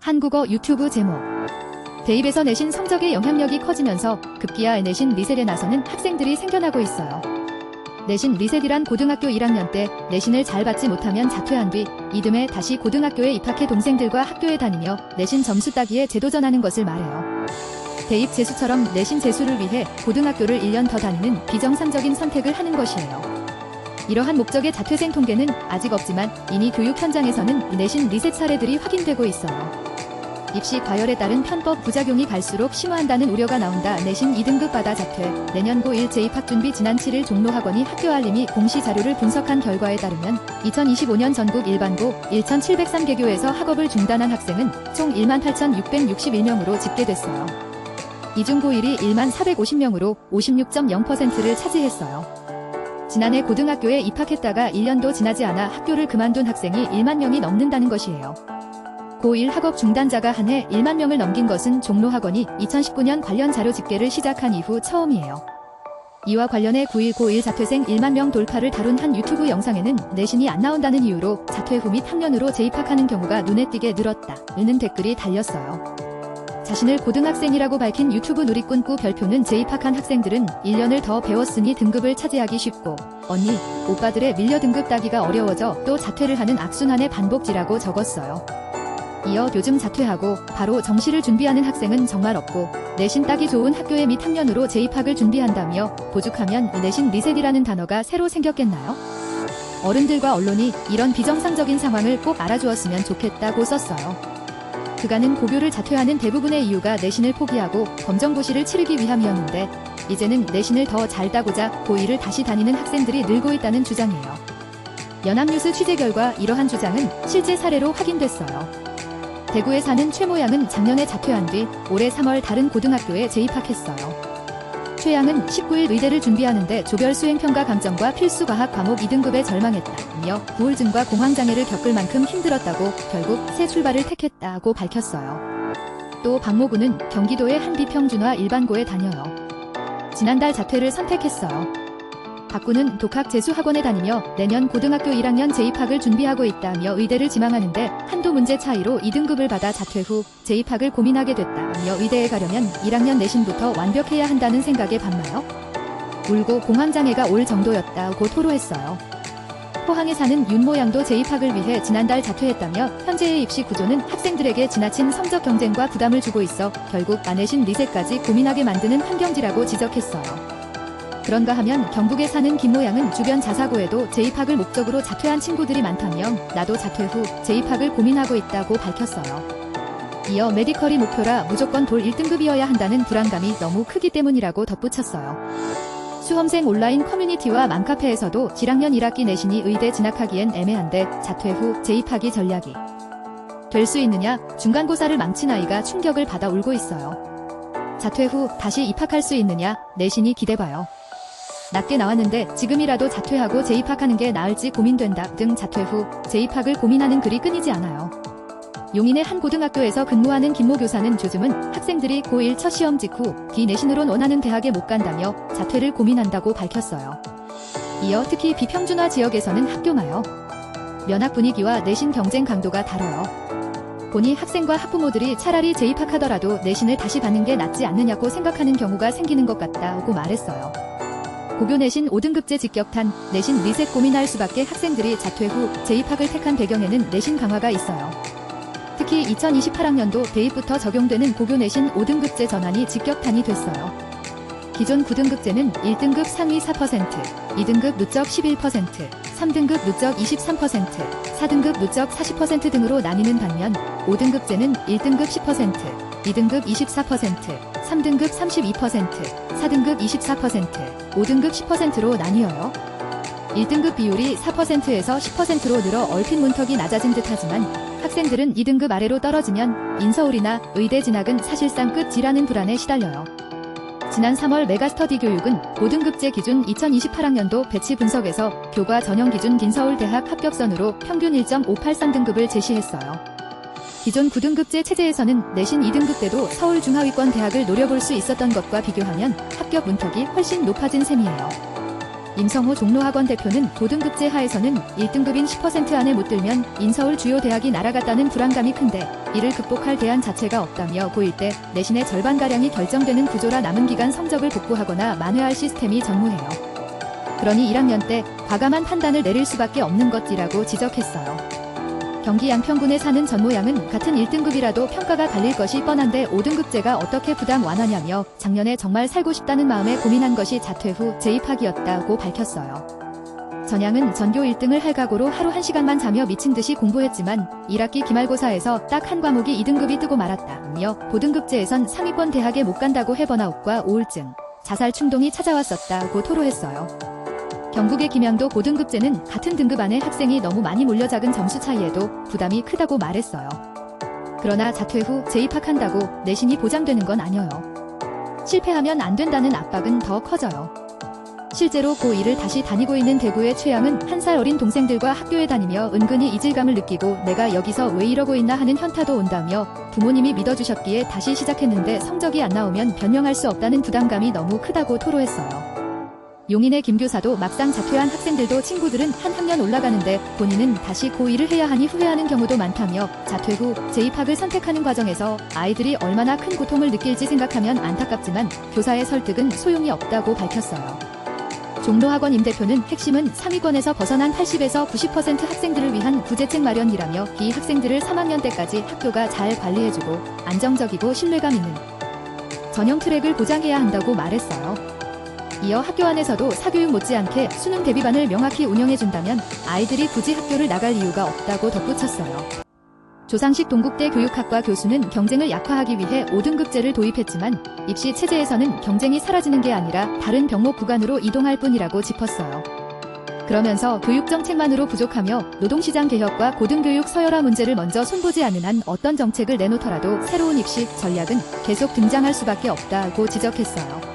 한국어 유튜브 제목. 대입에서 내신 성적의 영향력이 커지면서 급기야 내신 리셋에 나서는 학생들이 생겨나고 있어요. 내신 리셋이란 고등학교 1학년 때 내신을 잘 받지 못하면 자퇴한 뒤 이듬해 다시 고등학교에 입학해 동생들과 학교에 다니며 내신 점수 따기에 재도전하는 것을 말해요. 대입 재수처럼 내신 재수를 위해 고등학교를 1년 더 다니는 비정상적인 선택을 하는 것이에요. 이러한 목적의 자퇴생 통계는 아직 없지만 이미 교육 현장에서는 내신 리셋 사례들이 확인되고 있어요. 입시 과열에 따른 편법 부작용이 갈수록 심화한다는 우려가 나온다. 내신 2등급 받아 자퇴. 내년 고1 재입학 준비. 지난 7일 종로학원이 학교 알림이 공시 자료를 분석한 결과에 따르면 2025년 전국 일반고 1,703개교에서 학업을 중단한 학생은 총 18,661명으로 집계됐어요. 이 중 고1이 1450명으로 56.0%를 차지했어요. 지난해 고등학교에 입학했다가 1년도 지나지 않아 학교를 그만둔 학생이 1만 명이 넘는다는 것이에요. 고1 학업 중단자가 한 해 1만 명을 넘긴 것은 종로학원이 2019년 관련 자료 집계를 시작한 이후 처음이에요. 이와 관련해 9일 고1 자퇴생 1만 명 돌파를 다룬 한 유튜브 영상에는 내신이 안 나온다는 이유로 자퇴 후 및 학년으로 재입학하는 경우가 눈에 띄게 늘었다는 댓글이 달렸어요. 자신을 고등학생이라고 밝힌 유튜브 누리꾼 꾸 별표는 재입학한 학생들은 1년을 더 배웠으니 등급을 차지하기 쉽고 언니, 오빠들의 밀려 등급 따기가 어려워져 또 자퇴를 하는 악순환의 반복지라고 적었어요. 이어 요즘 자퇴하고 바로 정시를 준비하는 학생은 정말 없고 내신 따기 좋은 학교에 및 학년으로 재입학을 준비한다며 보죽하면 내신 리셋이라는 단어가 새로 생겼겠나요? 어른들과 언론이 이런 비정상적인 상황을 꼭 알아주었으면 좋겠다고 썼어요. 그간은 고교를 자퇴하는 대부분의 이유가 내신을 포기하고 검정고시를 치르기 위함이었는데 이제는 내신을 더 잘 따고자 고1을 다시 다니는 학생들이 늘고 있다는 주장이에요. 연합뉴스 취재 결과 이러한 주장은 실제 사례로 확인됐어요. 대구에 사는 최모 양은 작년에 자퇴한 뒤 올해 3월 다른 고등학교에 재입학했어요. 최 양은 19일 의대를 준비하는데 조별 수행평가 감점과 필수과학 과목 2등급에 절망했다며 우울증과 공황장애를 겪을 만큼 힘들었다고 결국 새 출발을 택했다고 밝혔어요. 또 박모구는 경기도의 한 비평준화 일반고에 다녀요. 지난달 자퇴를 선택했어요. 박구는 독학 재수학원에 다니며 내년 고등학교 1학년 재입학을 준비하고 있다며 의대를 지망하는데 한두 문제 차이로 2등급을 받아 자퇴 후 재입학을 고민하게 됐다며 의대에 가려면 1학년 내신부터 완벽해야 한다는 생각에 반하여 울고 공황장애가 올 정도였다고 토로했어요. 포항에 사는 윤모 양도 재입학을 위해 지난달 자퇴했다며 현재의 입시 구조는 학생들에게 지나친 성적 경쟁과 부담을 주고 있어 결국 안내신 리셋까지 고민하게 만드는 환경지라고 지적했어요. 그런가 하면 경북에 사는 김모 양은 주변 자사고에도 재입학을 목적으로 자퇴한 친구들이 많다며 나도 자퇴 후 재입학을 고민하고 있다고 밝혔어요. 이어 메디컬이 목표라 무조건 돌 1등급이어야 한다는 불안감이 너무 크기 때문이라고 덧붙였어요. 수험생 온라인 커뮤니티와 맘카페에서도 1학년 1학기 내신이 의대 진학하기엔 애매한데 자퇴 후 재입학이 전략이 될 수 있느냐, 중간고사를 망친 아이가 충격을 받아 울고 있어요. 자퇴 후 다시 입학할 수 있느냐, 내신이 기대봐요. 낮게 나왔는데 지금이라도 자퇴하고 재입학하는 게 나을지 고민된다 등 자퇴 후 재입학을 고민하는 글이 끊이지 않아요. 용인의 한 고등학교에서 근무하는 김모 교사는 요즘은 학생들이 고1 첫 시험 직후 비내신으론 원하는 대학에 못 간다며 자퇴를 고민한다고 밝혔어요. 이어 특히 비평준화 지역에서는 학교마요. 면학 분위기와 내신 경쟁 강도가 다뤄요. 보니 학생과 학부모들이 차라리 재입학하더라도 내신을 다시 받는 게 낫지 않느냐고 생각하는 경우가 생기는 것 같다고 말했어요. 고교 내신 5등급제 직격탄, 내신 리셋 고민할 수밖에 학생들이 자퇴 후 재입학을 택한 배경에는 내신 강화가 있어요. 특히 2028학년도 대입부터 적용되는 고교 내신 5등급제 전환이 직격탄이 됐어요. 기존 9등급제는 1등급 상위 4%, 2등급 누적 11%, 3등급 누적 23%, 4등급 누적 40% 등으로 나뉘는 반면 5등급제는 1등급 10%, 2등급 24%, 3등급 32%, 4등급 24%, 5등급 10%로 나뉘어요. 1등급 비율이 4%에서 10%로 늘어 얼핏 문턱이 낮아진 듯하지만 학생들은 2등급 아래로 떨어지면 인서울이나 의대 진학은 사실상 끝이라는 불안에 시달려요. 지난 3월 메가스터디 교육은 5등급제 기준 2028학년도 배치 분석에서 교과 전형 기준 인서울대학 합격선으로 평균 1.583등급을 제시했어요. 기존 9등급제 체제에서는 내신 2등급 때도 서울중하위권 대학을 노려볼 수 있었던 것과 비교하면 합격 문턱이 훨씬 높아진 셈이에요. 임성호 종로학원 대표는 고등급제 하에서는 1등급인 10% 안에 못 들면 인서울 주요 대학이 날아갔다는 불안감이 큰데 이를 극복할 대안 자체가 없다며 고1 때 내신의 절반가량이 결정되는 구조라 남은 기간 성적을 복구하거나 만회할 시스템이 전무해요. 그러니 1학년 때 과감한 판단을 내릴 수밖에 없는 것이라고 지적했어요. 경기 양평군에 사는 전모양은 같은 1등급이라도 평가가 갈릴 것이 뻔한데 5등급제가 어떻게 부담 완화냐며 작년에 정말 살고 싶다는 마음에 고민한 것이 자퇴 후 재입학이었다고 밝혔어요. 전양은 전교 1등을 할 각오로 하루 1시간만 자며 미친 듯이 공부했지만 1학기 기말고사에서 딱 한 과목이 2등급이 뜨고 말았다며 고등급제에선 상위권 대학에 못 간다고 해 번아웃과 우울증, 자살 충동이 찾아왔었다고 토로했어요. 경북의 김양도 고등급제는 같은 등급 안에 학생이 너무 많이 몰려 작은 점수 차이에도 부담이 크다고 말했어요. 그러나 자퇴 후 재입학한다고 내신이 보장되는 건 아니어요. 실패하면 안 된다는 압박은 더 커져요. 실제로 고1을 다시 다니고 있는 대구의 최양은 1살 어린 동생들과 학교에 다니며 은근히 이질감을 느끼고 내가 여기서 왜 이러고 있나 하는 현타도 온다며 부모님이 믿어주셨기에 다시 시작했는데 성적이 안 나오면 변명할 수 없다는 부담감이 너무 크다고 토로했어요. 용인의 김 교사도 막상 자퇴한 학생들도 친구들은 한 학년 올라가는데 본인은 다시 고1을 해야 하니 후회하는 경우도 많다며 자퇴 후 재입학을 선택하는 과정에서 아이들이 얼마나 큰 고통을 느낄지 생각하면 안타깝지만 교사의 설득은 소용이 없다고 밝혔어요. 종로학원 임 대표는 핵심은 상위권에서 벗어난 80에서 90% 학생들을 위한 구제책 마련이라며 이 학생들을 3학년 때까지 학교가 잘 관리해주고 안정적이고 신뢰감 있는 전형 트랙을 보장해야 한다고 말했어요. 이어 학교 안에서도 사교육 못지않게 수능 대비반을 명확히 운영해준다면 아이들이 굳이 학교를 나갈 이유가 없다고 덧붙였어요. 조상식 동국대 교육학과 교수는 경쟁을 약화하기 위해 5등급제를 도입했지만 입시 체제에서는 경쟁이 사라지는 게 아니라 다른 병목 구간으로 이동할 뿐이라고 짚었어요. 그러면서 교육정책만으로 부족하며 노동시장 개혁과 고등교육 서열화 문제를 먼저 손보지 않는 한 어떤 정책을 내놓더라도 새로운 입시 전략은 계속 등장할 수밖에 없다고 지적했어요.